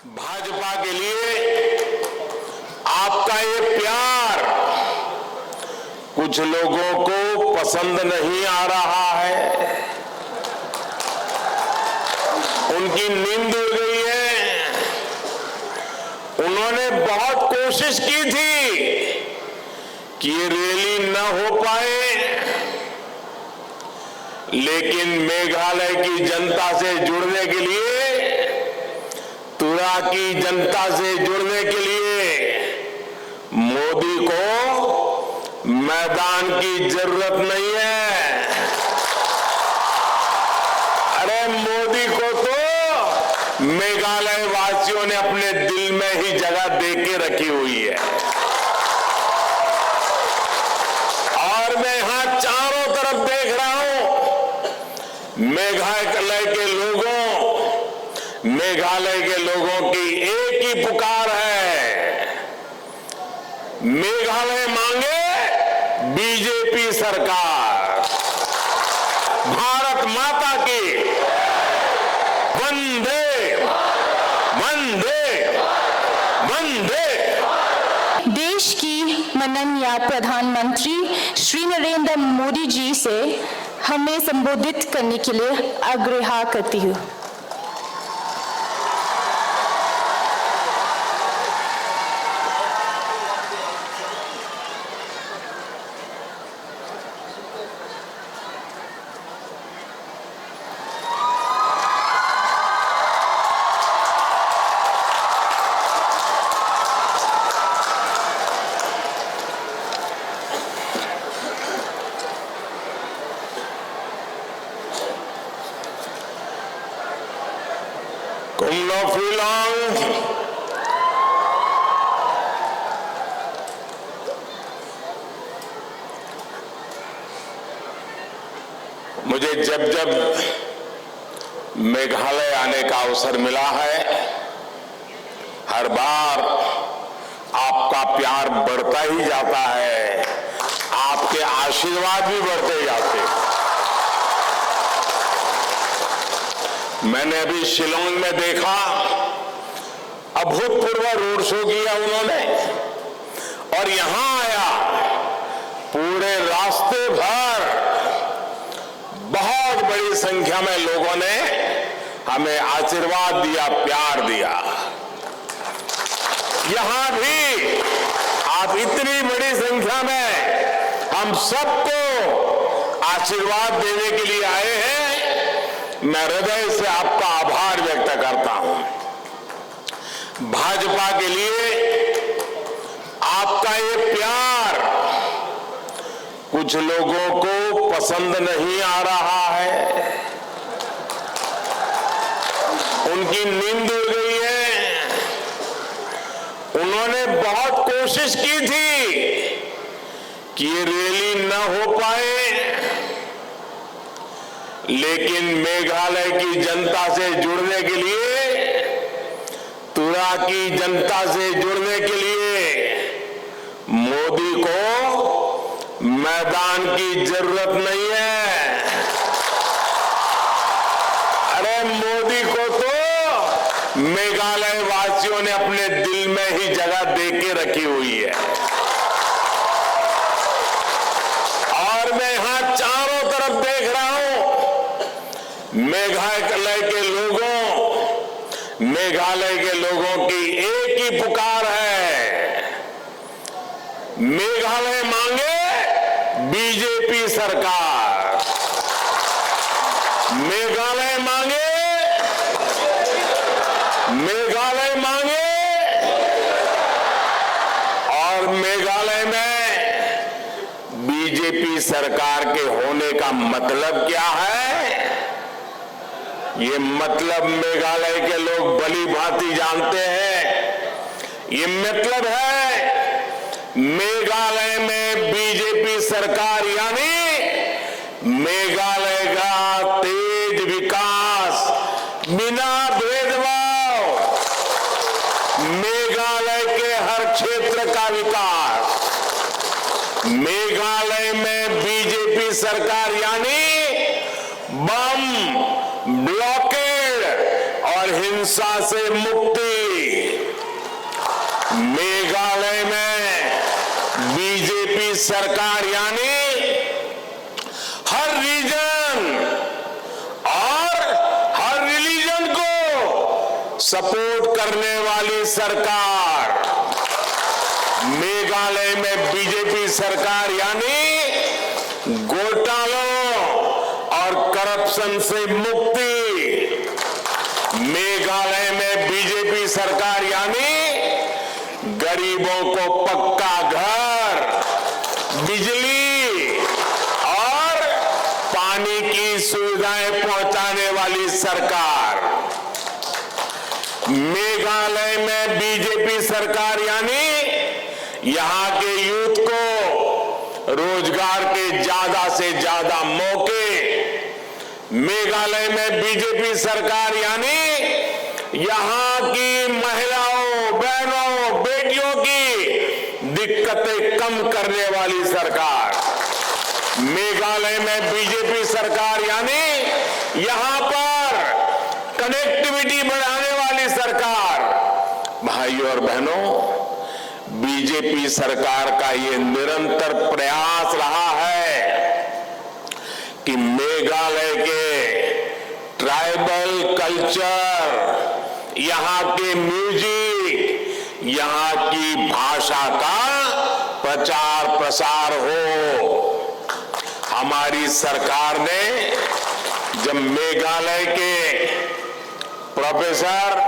भाजपा के लिए आपका ये प्यार कुछ लोगों को पसंद नहीं आ रहा है। उनकी नींद उड़ गई है। उन्होंने बहुत कोशिश की थी कि ये रैली न हो पाए, लेकिन मेघालय की जनता से जुड़ने के लिए, तुरा की जनता से जुड़ने के लिए मोदी को मैदान की जरूरत नहीं है। अरे मोदी को तो मेघालय वासियों ने अपने दिल में ही जगह दे के रखी हुई है। और मैं यहां चारों तरफ देख रहा हूं, मेघालय के लोगों की एक ही पुकार है, मेघालय मांगे बीजेपी सरकार। भारत माता की वंदे वंदे वंदे। देश की माननीय प्रधानमंत्री श्री नरेंद्र मोदी जी से हमें संबोधित करने के लिए आग्रह करती हूँ। मुझे जब जब मेघालय आने का अवसर मिला है, हर बार आपका प्यार बढ़ता ही जाता है, आपके आशीर्वाद भी बढ़ते जाते हैं। मैंने अभी शिलोंग में देखा, अभूतपूर्व रोड शो किया उन्होंने, और यहां आया, पूरे रास्ते भर बहुत बड़ी संख्या में लोगों ने हमें आशीर्वाद दिया, प्यार दिया। यहां भी आप इतनी बड़ी संख्या में हम सबको आशीर्वाद देने के लिए आए हैं। मैं हृदय से आपका आभार व्यक्त करता हूं। भाजपा के लिए आपका ये प्यार कुछ लोगों को पसंद नहीं आ रहा है। उनकी नींद उड़ गई है। उन्होंने बहुत कोशिश की थी कि ये रैली न हो पाए, लेकिन मेघालय की जनता से जुड़ने के लिए, तुरा की जनता से जुड़ने के लिए मोदी को मैदान की जरूरत नहीं है। अरे मोदी को तो मेघालय वासियों ने अपने दिल में ही जगह दे के रखी हुई है। और मैं यहां चारों तरफ देख रहा हूं, मेघालय के लोगों की एक ही पुकार है, मेघालय मांगे बीजेपी सरकार। मेघालय मांगे और मेघालय में बीजेपी सरकार के होने का मतलब क्या है? ये मतलब मेघालय के लोग भली भांति जानते हैं। ये मतलब है मेघालय में बीजेपी सरकार, यानी मेघालय का तेज विकास बिना भेदभाव, मेघालय के हर क्षेत्र का विकास। मेघालय में बीजेपी सरकार यानी बम, ब्लॉकेड और हिंसा से मुक्ति। मेघालय में बीजेपी सरकार यानी हर रीजन और हर रिलीजन को सपोर्ट करने वाली सरकार। मेघालय में बीजेपी सरकार यानी घोटालों और करप्शन से मुक्ति। मेघालय में बीजेपी सरकार यानी गरीबों को पक्का घर, बिजली और पानी की सुविधाएं पहुंचाने वाली सरकार। मेघालय में बीजेपी सरकार यानी यहां के यूथ को रोजगार के ज्यादा से ज्यादा मौके। मेघालय में बीजेपी सरकार यानी यहां की महिलाओं, बहनों, बेटियों की दिक्कतें कम करने वाली सरकार। मेघालय में बीजेपी सरकार यानी यहां पर कनेक्टिविटी बढ़ाने वाली सरकार। भाइयों और बहनों, बीजेपी सरकार का ये निरंतर प्रयास रहा है कि मेघालय के ट्राइबल कल्चर, यहाँ के म्यूजिक, यहाँ की भाषा का प्रचार प्रसार हो। हमारी सरकार ने जब मेघालय के प्रोफेसर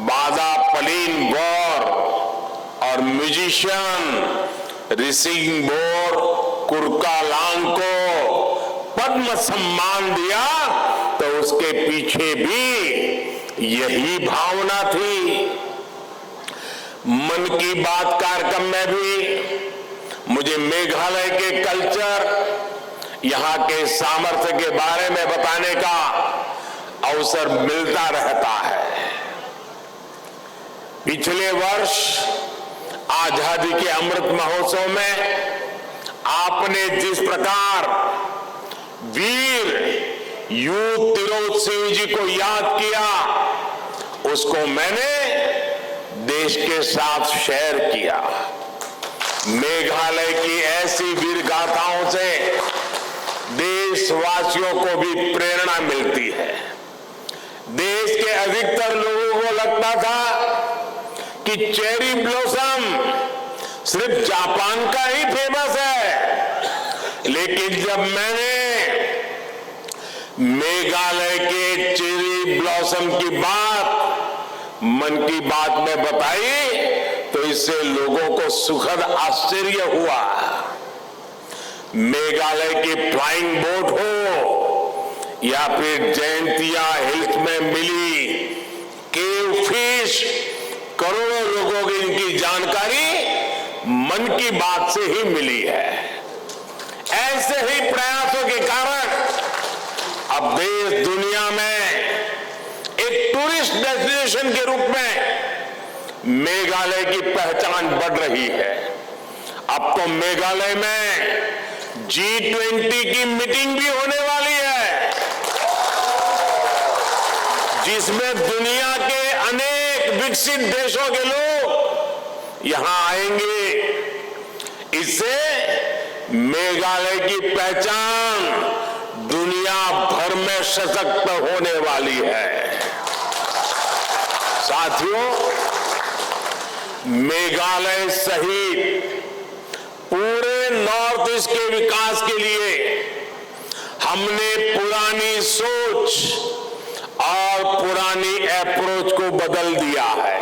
बादा पलीन बोर और म्यूजिशियन रिसिंगबोर कुरकालांग को पद्म सम्मान दिया तो उसके पीछे भी यही भावना थी। मन की बात कार्यक्रम में भी मुझे मेघालय के कल्चर, यहाँ के सामर्थ्य के बारे में बताने का अवसर मिलता रहता है। पिछले वर्ष आजादी के अमृत महोत्सव में आपने जिस प्रकार वीर यूथ तिरोत सिंह जी को याद किया, उसको मैंने देश के साथ शेयर किया। मेघालय की ऐसी वीर गाथाओं से देशवासियों को भी प्रेरणा मिलती है। देश के अधिकतर लोगों को लगता था कि चेरी ब्लॉसम सिर्फ जापान का ही फेमस है, लेकिन जब मैंने मेघालय के चेरी ब्लॉसम की बात मन की बात में बताई तो इससे लोगों को सुखद आश्चर्य हुआ। मेघालय की फ्लाइंग बोट हो या फिर जयंतिया हिल्स में मिली केव फिश, करोड़ों लोगों को इनकी जानकारी मन की बात से ही मिली है। ऐसे ही प्रयासों के कारण अब देश दुनिया में एक टूरिस्ट डेस्टिनेशन के रूप में मेघालय की पहचान बढ़ रही है। अब तो मेघालय में G20 की मीटिंग भी होने वाली है, जिसमें दुनिया के अनेक विकसित देशों के लोग यहां आएंगे। इससे मेघालय की पहचान दुनिया भर में सशक्त होने वाली है। साथियों, मेघालय सहित पूरे नॉर्थ ईस्ट के विकास के लिए हमने पुरानी सोच और पुरानी अप्रोच को बदल दिया है।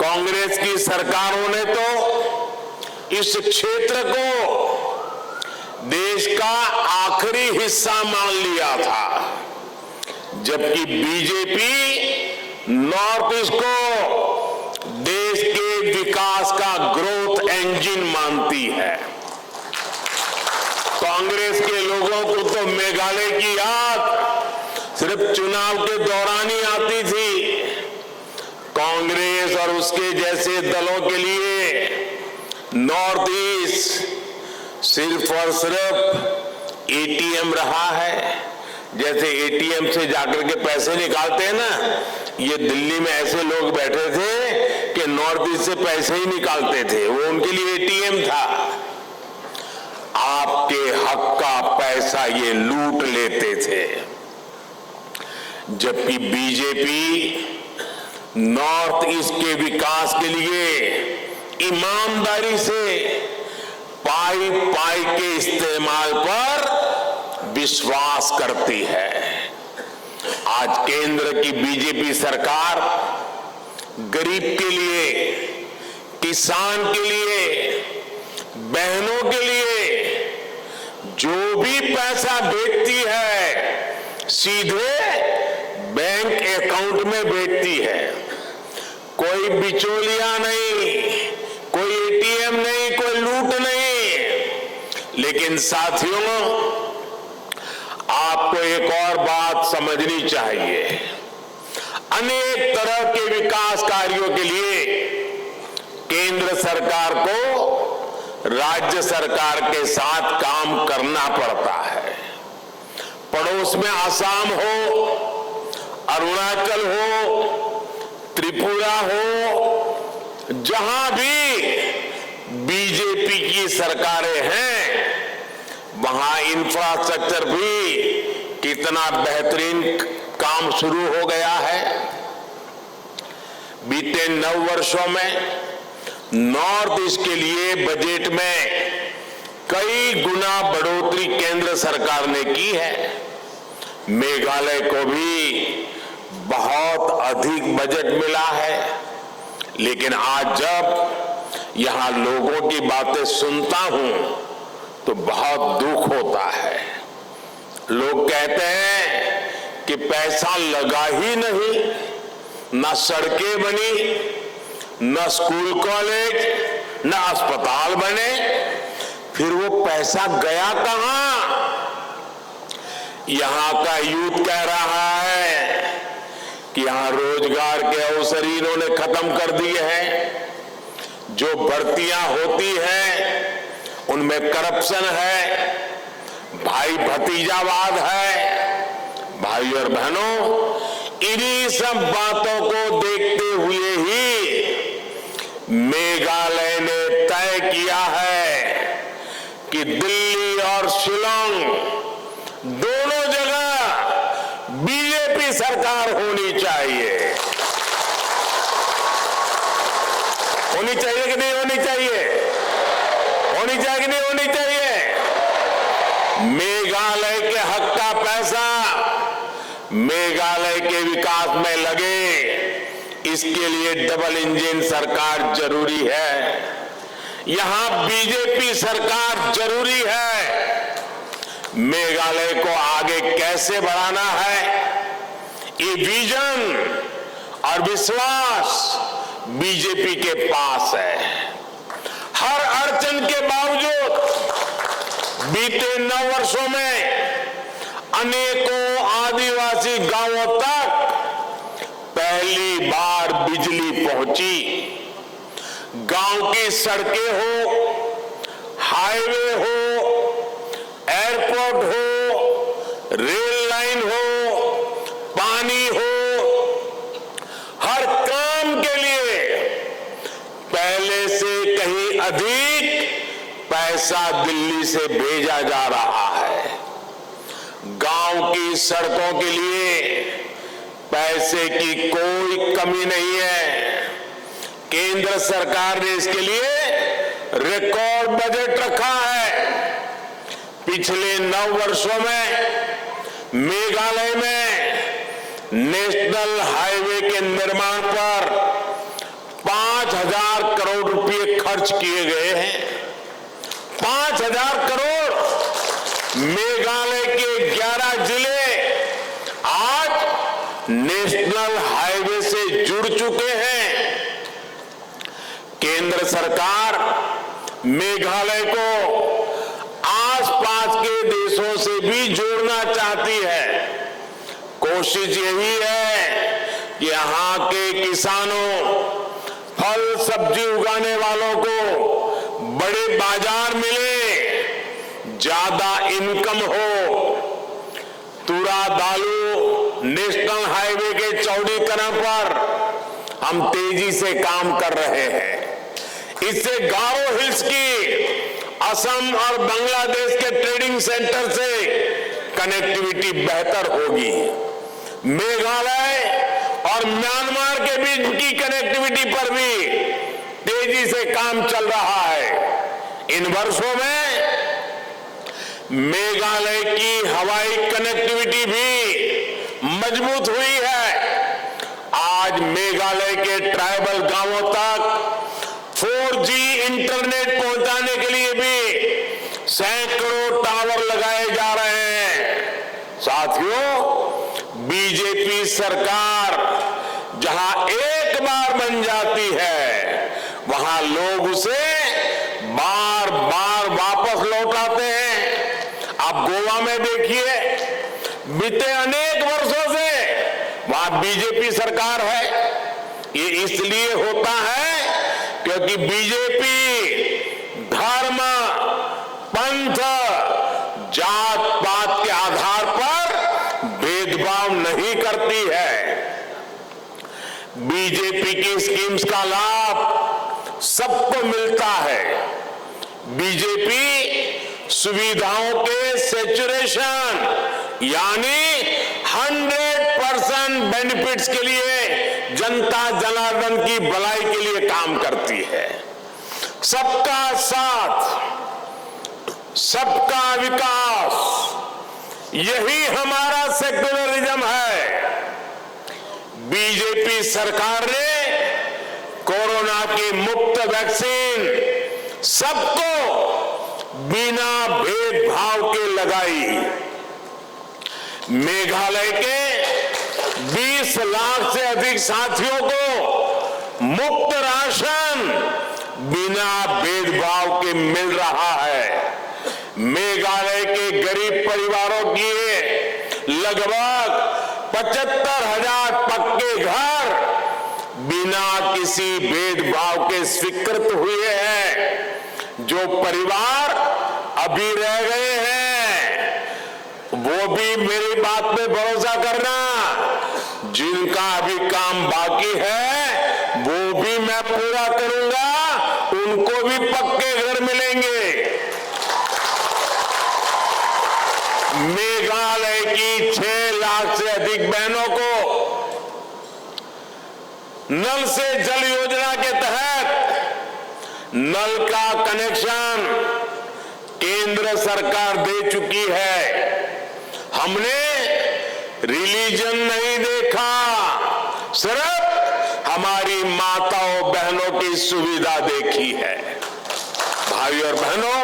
कांग्रेस की सरकारों ने तो इस क्षेत्र को देश का आखिरी हिस्सा मान लिया था, जबकि बीजेपी नॉर्थ ईस्ट को देश के विकास का ग्रोथ इंजन मानती है। कांग्रेस के लोगों को तो मेघालय की याद सिर्फ चुनाव के दौरान ही आती थी। कांग्रेस और उसके जैसे दलों के लिए नॉर्थ ईस्ट सिर्फ और सिर्फ एटीएम रहा है। जैसे एटीएम से जाकर के पैसे निकालते हैं ना, ये दिल्ली में ऐसे लोग बैठे थे कि नॉर्थ ईस्ट से पैसे ही निकालते थे, वो उनके लिए एटीएम था। आपके हक का पैसा ये लूट लेते थे, जबकि बीजेपी नॉर्थ ईस्ट के विकास के लिए ईमानदारी से पाई पाई के इस्तेमाल पर विश्वास करती है। आज केंद्र की बीजेपी सरकार गरीब के लिए, किसान के लिए, बहनों के लिए जो भी पैसा भेजती है सीधे बैंक अकाउंट में भेजती है। कोई बिचौलिया नहीं, कोई एटीएम नहीं, कोई लूट नहीं। लेकिन साथियों, आपको एक और बात समझनी चाहिए। अनेक तरह के विकास कार्यों के लिए केंद्र सरकार को राज्य सरकार के साथ काम करना पड़ता है। पड़ोस में आसाम हो, अरुणाचल हो, त्रिपुरा हो, जहां भी बीजेपी की सरकारें हैं, वहां इंफ्रास्ट्रक्चर भी कितना बेहतरीन काम शुरू हो गया है। बीते 9 वर्षों में नॉर्थ ईस्ट के लिए बजट में कई गुना बढ़ोतरी केंद्र सरकार ने की है। मेघालय को भी बहुत अधिक बजट मिला है। लेकिन आज जब यहां लोगों की बातें सुनता हूं तो बहुत दुख होता है। लोग कहते हैं कि पैसा लगा ही नहीं, न सड़कें बनी, न स्कूल कॉलेज, न अस्पताल बने, फिर वो पैसा गया कहां? यहां का यूथ कह रहा है कि यहां रोजगार के अवसर इन्होंने खत्म कर दिए हैं। जो भर्तियां होती हैं उनमें करप्शन है, भाई भतीजावाद है। भाई और बहनों, इन्हीं सब बातों को देखते हुए ही मेघालय ने तय किया है कि दिल्ली और शिलांग दोनों जगह बीजेपी सरकार होनी चाहिए। होनी चाहिए कि नहीं होनी चाहिए? होनी चाहिए कि नहीं होनी चाहिए? मेघालय के हक का पैसा मेघालय के विकास में लगे, इसके लिए डबल इंजन सरकार जरूरी है। यहां बीजेपी सरकार जरूरी है। मेघालय को आगे कैसे बढ़ाना है, ये विजन और विश्वास बीजेपी के पास है। हर अड़चन के बावजूद बीते 9 वर्षों में अनेकों आदिवासी गांवों तक पहली बार बिजली पहुंची। गांव की सड़कें हो, हाईवे हो, एयरपोर्ट हो, रेल लाइन हो, पानी हो, हर काम के लिए पहले से कहीं अधिक पैसा दिल्ली से भेजा जा रहा है। गांव की सड़कों के लिए पैसे की कोई कमी नहीं है। केंद्र सरकार ने इसके लिए रिकॉर्ड बजट रखा है। पिछले 9 वर्षों में मेघालय में नेशनल हाईवे के निर्माण पर 5,000 करोड़ रुपए खर्च किए गए हैं। 5,000 करोड़। मेघालय के 11 जिले आज नेशनल हाईवे से जुड़ चुके हैं। केंद्र सरकार मेघालय को आसपास के देशों से भी जोड़ना चाहती है। कोशिश यही है कि यहाँ के किसानों, फल सब्जी उगाने वालों को बड़े बाजार मिले, ज्यादा इनकम हो। तुरा दालू नेशनल हाईवे के चौड़ीकरण पर हम तेजी से काम कर रहे हैं। इससे गारो हिल्स की असम और बांग्लादेश के ट्रेडिंग सेंटर से कनेक्टिविटी बेहतर होगी। मेघालय और म्यांमार के बीच की कनेक्टिविटी पर भी तेजी से काम चल रहा है। इन वर्षों में मेघालय की हवाई कनेक्टिविटी भी मजबूत हुई है। आज मेघालय के ट्राइबल गांवों तक 4G इंटरनेट पहुंचाने के लिए भी सैकड़ों टावर लगाए जा रहे हैं। साथियों, बीजेपी सरकार जहां एक बार बन जाती है, वहां लोग उसे बार बार वापस लौटाते हैं। आप गोवा में देखिए, बीते अनेक वर्षों से वहां बीजेपी सरकार है। ये इसलिए होता है क्योंकि बीजेपी धर्म, पंथ, जात पात के आधार पर भेदभाव नहीं करती है। बीजेपी की स्कीम्स का लाभ सबको मिलता है। बीजेपी सुविधाओं के सैचुरेशन यानी 100% बेनिफिट्स के लिए जनता जनार्दन की भलाई के लिए काम करती है। सबका साथ, सबका विकास, यही हमारा सेक्युलरिज्म है। बीजेपी सरकार ने कोरोना की मुफ्त वैक्सीन सबको बिना भेदभाव के लगाई। मेघालय के 20 लाख से अधिक साथियों को मुफ्त राशन बिना भेदभाव के मिल रहा है। मेघालय के गरीब परिवारों की लगभग 75,000 पक्के घर बिना किसी भेदभाव के स्वीकृत हुए हैं। जो परिवार अभी रह गए हैं, वो भी मेरी बात पे भरोसा करना, जिनका अभी काम बाकी है वो भी मैं पूरा करूंगा, उनको भी पक्के घर मिलेंगे। मेघालय की 6 लाख से अधिक बहनों को नल से जल योजना के तहत नल का कनेक्शन केंद्र सरकार दे चुकी है। हमने रिलीजन नहीं देखा, सिर्फ हमारी माताओं बहनों की सुविधा देखी है। भाई और बहनों,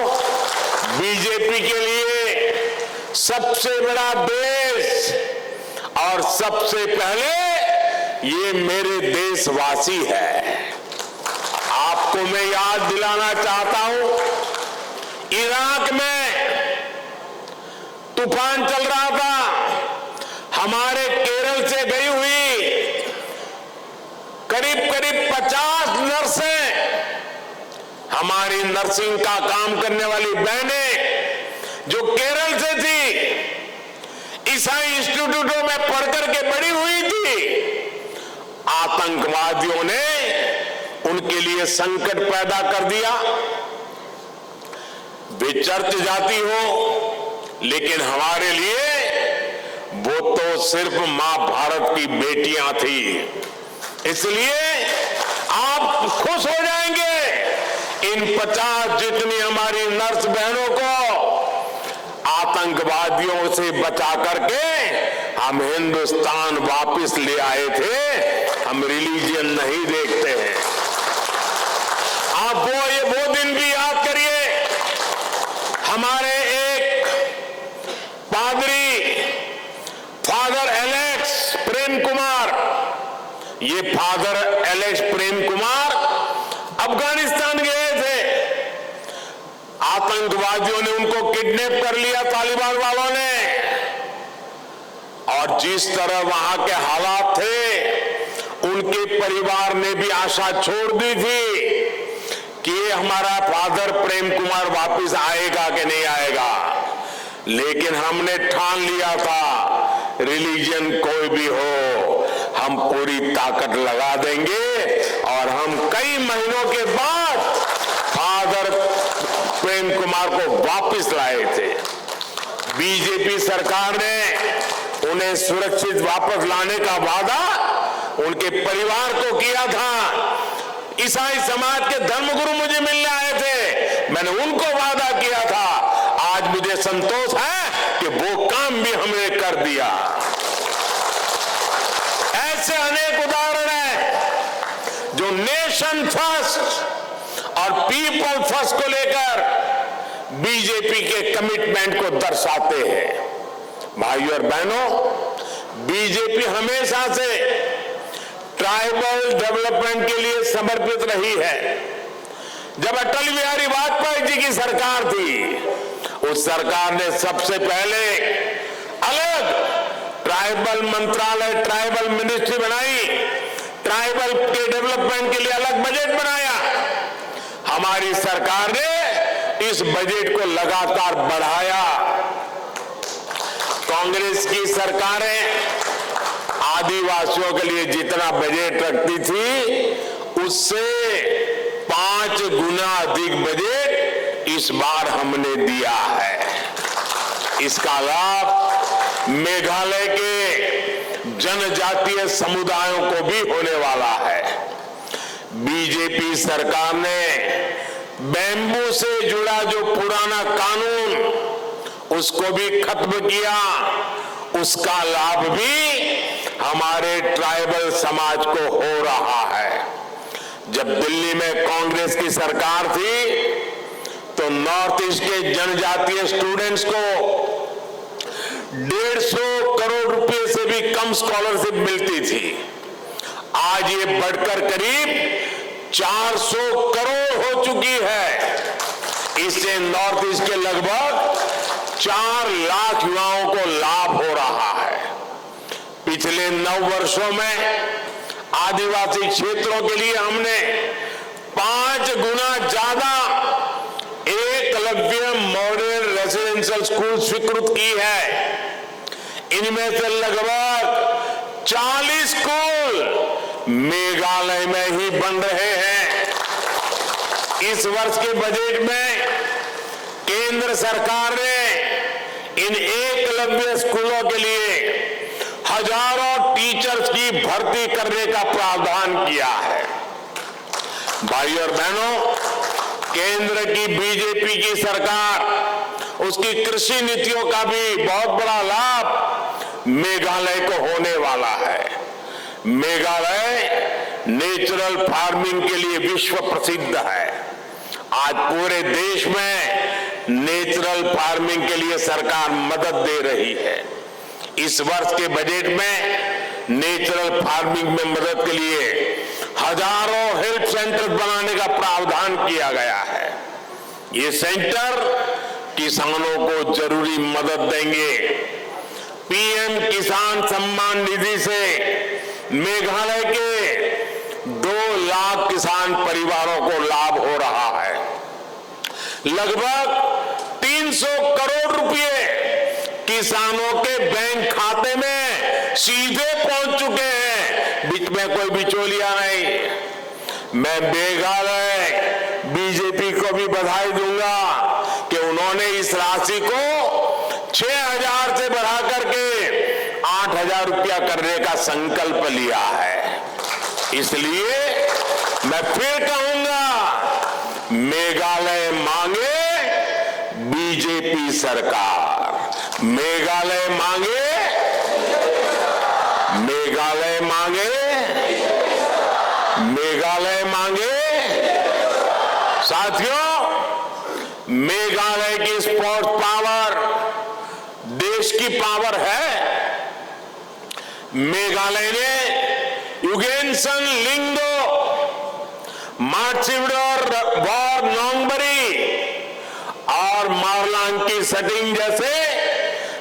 बीजेपी के लिए सबसे बड़ा देश और सबसे पहले ये मेरे देशवासी है। आपको मैं याद दिलाना चाहता हूं, इराक में तूफान चल रहा था, हमारे केरल से गई हुई करीब 50 नर्सें, हमारी नर्सिंग का काम करने वाली बहनें जो केरल से थी, ईसाई इंस्टीट्यूटों में पढ़कर के बड़ी हुई थी, आतंकवादियों ने उनके लिए संकट पैदा कर दिया। वे चर्च जाती हो, लेकिन हमारे लिए वो तो सिर्फ मां भारत की बेटियां थी। इसलिए आप खुश हो जाएंगे, इन 50 जितनी हमारी नर्स बहनों को आतंकवादियों से बचा करके हम हिंदुस्तान वापस ले आए थे। हम रिलीजन नहीं देखते हैं। आप वो दिन भी याद करिए, हमारे एक पादरी फादर एलेक्स प्रेम कुमार, ये फादर एलेक्स प्रेम कुमार अफगानिस्तान गए थे। आतंकवादियों ने उनको किडनैप कर लिया, तालिबान वालों ने, और जिस तरह वहां के हालात थे, उनके परिवार ने भी आशा छोड़ दी थी कि हमारा फादर प्रेम कुमार वापस आएगा कि नहीं आएगा। लेकिन हमने ठान लिया था, रिलीजन कोई भी हो, हम पूरी ताकत लगा देंगे और हम कई महीनों के बाद फादर प्रेम कुमार को वापस लाए थे। बीजेपी सरकार ने उन्हें सुरक्षित वापस लाने का वादा उनके परिवार को किया था। ईसाई समाज के धर्मगुरु मुझे मिलने आए थे, मैंने उनको वादा किया था। आज मुझे संतोष है कि वो काम भी हमने कर दिया। ऐसे अनेक उदाहरण हैं जो नेशन फर्स्ट और पीपल फर्स्ट को लेकर बीजेपी के कमिटमेंट को दर्शाते हैं। भाइयों और बहनों, बीजेपी हमेशा से ट्राइबल डेवलपमेंट के लिए समर्पित रही है। जब अटल बिहारी वाजपेयी जी की सरकार थी, उस सरकार ने सबसे पहले अलग ट्राइबल मंत्रालय, ट्राइबल मिनिस्ट्री बनाई, ट्राइबल के डेवलपमेंट के लिए अलग बजट बनाया। हमारी सरकार ने इस बजट को लगातार बढ़ाया। कांग्रेस की सरकारें आदिवासियों के लिए जितना बजट रखती थी, उससे 5 गुना अधिक बजट इस बार हमने दिया है। इसका लाभ मेघालय के जनजातीय समुदायों को भी होने वाला है। बीजेपी सरकार ने बैम्बू से जुड़ा जो पुराना कानून, उसको भी खत्म किया। उसका लाभ भी हमारे ट्राइबल समाज को हो रहा है। जब दिल्ली में कांग्रेस की सरकार थी, तो नॉर्थ ईस्ट के जनजातीय स्टूडेंट्स को 150 करोड़ रुपए से भी कम स्कॉलरशिप मिलती थी। आज ये बढ़कर करीब 400 करोड़ हो चुकी है। इससे नॉर्थ ईस्ट के लगभग 4 लाख युवाओं को लाभ हो रहा है। पिछले 9 वर्षों में आदिवासी क्षेत्रों के लिए हमने 5 गुना ज्यादा एकलव्य मॉडल रेसिडेंशियल स्कूल स्वीकृत की है। इनमें से लगभग 40 स्कूल मेघालय में ही बन रहे हैं। इस वर्ष के बजट में केंद्र सरकार ने इन एकलव्य स्कूलों के लिए हजारों टीचर्स की भर्ती करने का प्रावधान किया है। भाइयों और बहनों, केंद्र की बीजेपी की सरकार, उसकी कृषि नीतियों का भी बहुत बड़ा लाभ मेघालय को होने वाला है। मेघालय नेचुरल फार्मिंग के लिए विश्व प्रसिद्ध है। आज पूरे देश में नेचुरल फार्मिंग के लिए सरकार मदद दे रही है। इस वर्ष के बजट में नेचुरल फार्मिंग में मदद के लिए हजारों हेल्प सेंटर बनाने का प्रावधान किया गया है। ये सेंटर किसानों को जरूरी मदद देंगे। पीएम किसान सम्मान निधि से मेघालय के 2 लाख किसान परिवारों को लाभ हो रहा है। लगभग 300 करोड़ रुपए किसानों के बैंक खाते में सीधे पहुंच चुके हैं, बीच में कोई बिचौलिया नहीं। मैं मेघालय बीजेपी को भी बधाई दूंगा कि उन्होंने इस राशि को 6,000 से बढ़ा करके 8,000 रुपया करने का संकल्प लिया है। इसलिए मैं फिर कहूंगा, मेघालय मांगे बीजेपी सरकार, मेघालय मांगे, मेघालय मांगे, मेघालय मांगे। साथियों, मेघालय की स्पोर्ट्स पावर देश की पावर है। मेघालय ने युगेनसन लिंगो, मार्चिवडोर वॉर नोंगबरी और मारलांकी सटिंग जैसे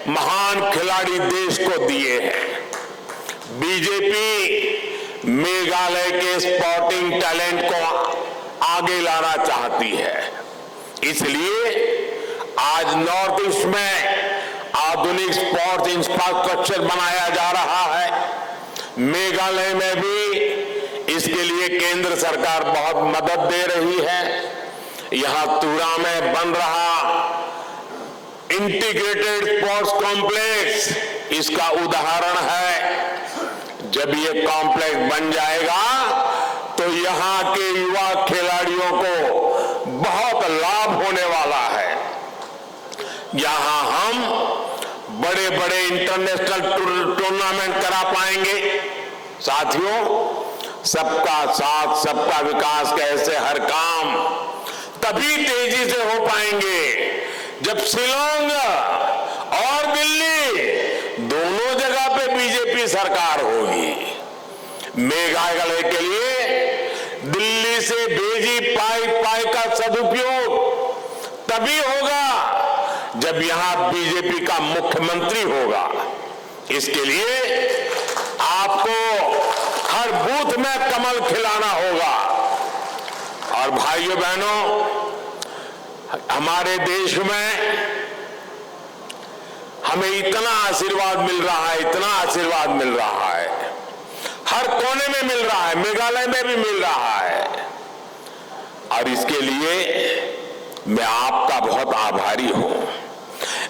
महान खिलाड़ी देश को दिए हैं। बीजेपी मेघालय के स्पोर्टिंग टैलेंट को आगे लाना चाहती है। इसलिए आज नॉर्थ ईस्ट में आधुनिक स्पोर्ट्स इंफ्रास्ट्रक्चर बनाया जा रहा है। मेघालय में भी इसके लिए केंद्र सरकार बहुत मदद दे रही है। यहां तुरा में बन रहा इंटीग्रेटेड स्पोर्ट्स कॉम्प्लेक्स इसका उदाहरण है। जब ये कॉम्प्लेक्स बन जाएगा तो यहां के युवा खिलाड़ियों को बहुत लाभ होने वाला है। यहां हम बड़े बड़े इंटरनेशनल टूर्नामेंट करा पाएंगे। साथियों, सबका साथ सबका विकास के ऐसे हर काम तभी तेजी से हो पाएंगे जब शिलांग और दिल्ली दोनों जगह पे बीजेपी सरकार होगी। मेघालय के लिए दिल्ली से भेजी पाई का सदुपयोग तभी होगा जब यहां बीजेपी का मुख्यमंत्री होगा। इसके लिए आपको हर बूथ में कमल खिलाना होगा। और भाइयों बहनों, हमारे देश में हमें इतना आशीर्वाद मिल रहा है, इतना आशीर्वाद मिल रहा है, हर कोने में मिल रहा है, मेघालय में भी मिल रहा है। और इसके लिए मैं आपका बहुत आभारी हूं।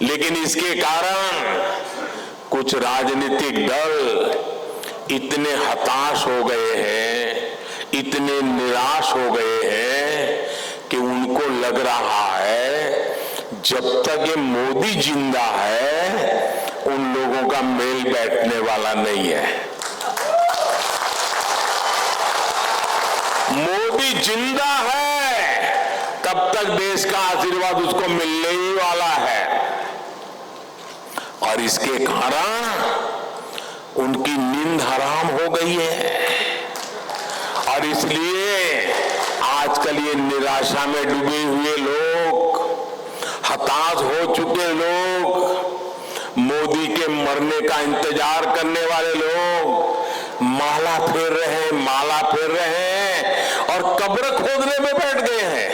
लेकिन इसके कारण कुछ राजनीतिक दल इतने हताश हो गए हैं, इतने निराश हो गए हैं कि उनको लग रहा है जब तक ये मोदी जिंदा है उन लोगों का मेल बैठने वाला नहीं है। मोदी जिंदा है तब तक देश का आशीर्वाद उसको मिलने ही वाला है। और इसके कारण उनकी नींद हराम हो गई है। और इसलिए आजकल ये निराशा में डूबे हुए लोग, हताश हो चुके लोग, मोदी के मरने का इंतजार करने वाले लोग माला फेर रहे हैं और कब्र खोदने में बैठ गए हैं।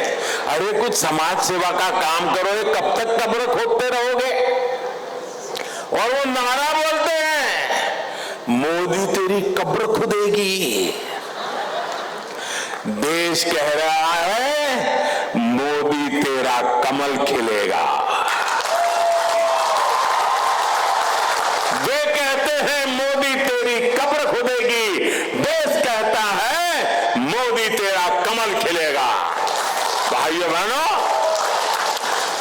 अरे कुछ समाज सेवा का काम करो, कब तक कब्र खोदते रहोगे? और वो नारा बोलते हैं मोदी तेरी कब्र खुदेगी। देश कह रहा है मोदी तेरा कमल खिलेगा। वे कहते हैं मोदी तेरी कब्र खुदेगी, देश कहता है मोदी तेरा कमल खिलेगा। भाइयों बहनों,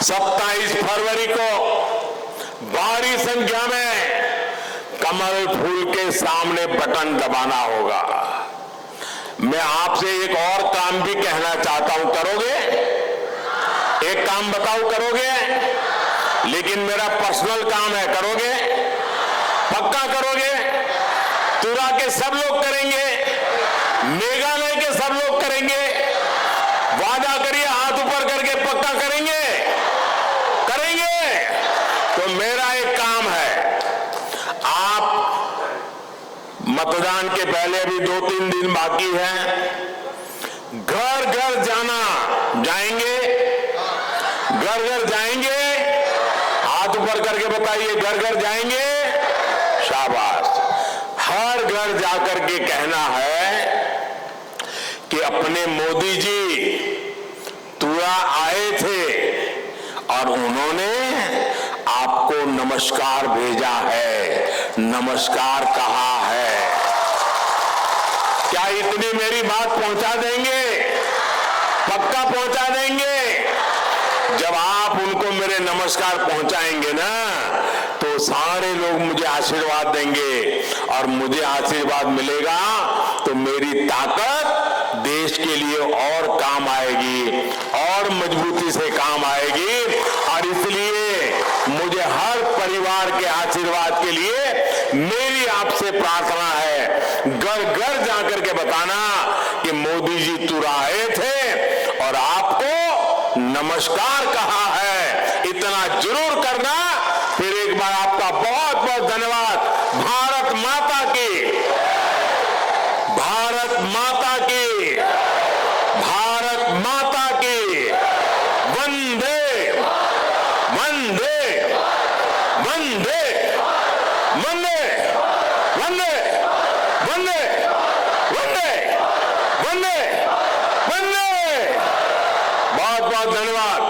27 फरवरी को भारी संख्या में कमल फूल के सामने बटन दबाना होगा। मैं आपसे एक और काम भी कहना चाहता हूं, करोगे? एक काम बताओ, करोगे? लेकिन मेरा पर्सनल काम है, करोगे? पक्का करोगे? तुरा के सब लोग करेंगे, मेघालय के सब लोग करेंगे। वादा करिए, हाथ ऊपर करके पक्का करेंगे? करेंगे? तो मेरा एक काम है, आप मतदान के पहले अभी 2-3 दिन बाकी है, घर घर जाएंगे, घर घर जाएंगे, हाथ ऊपर करके बताइए, घर घर जाएंगे। शाबाश। हर घर जाकर के कहना है कि अपने मोदी जी तुरा आए थे और उन्होंने आपको नमस्कार भेजा है, नमस्कार कहा है। क्या इतनी मेरी बात पहुंचा देंगे? पक्का पहुंचा देंगे? जब आप उनको मेरे नमस्कार पहुंचाएंगे ना तो सारे लोग मुझे आशीर्वाद देंगे और मुझे आशीर्वाद मिलेगा तो मेरी ताकत देश के लिए और काम आएगी और मजबूती से काम आएगी। और इसलिए मुझे हर परिवार के आशीर्वाद के लिए मेरी आपसे प्रार्थना है, घर घर जाकर के बताना कि मोदी जी तुरा आए थे और आपको नमस्कार कहा है। इतना जरूर करना। फिर एक बार आपका बहुत बहुत धन्यवाद। भारत माता की, भारत माता की, भारत माता की। वंदे वंदे वंदे वंदे वंदे बनने बनने। बहुत बहुत धन्यवाद।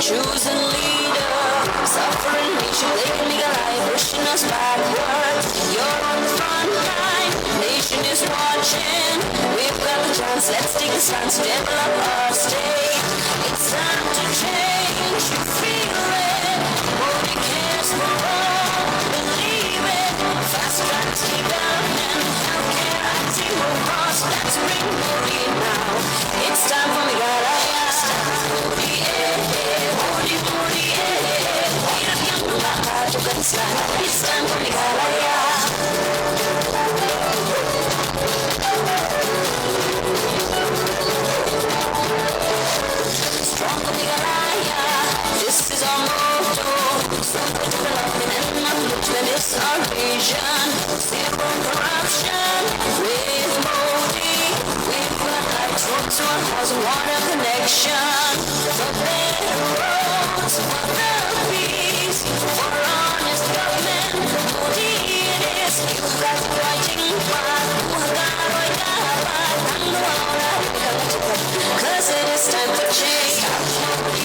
Choosing leader, suffering nation, they can make a life, pushing us backwards. You're on the front line, nation is watching. We've got the chance, let's take a chance to develop our state. It's time to change, you feel it. Modi cares for all, believe it. Fast track development, healthcare, IT robots, let's bring Modi now. It's time for Meghalaya. Modi, Modi, Modi, we are young, it's time for Meghalaya. Stronger Meghalaya, this is our motto. Super development and upliftment is our vision. Zero corruption with Modi. We've got lights, roads to our house and water connection. For better roads, for the peace, for honest government. Modi it is. You've got the fighting part. Cause it is time for change.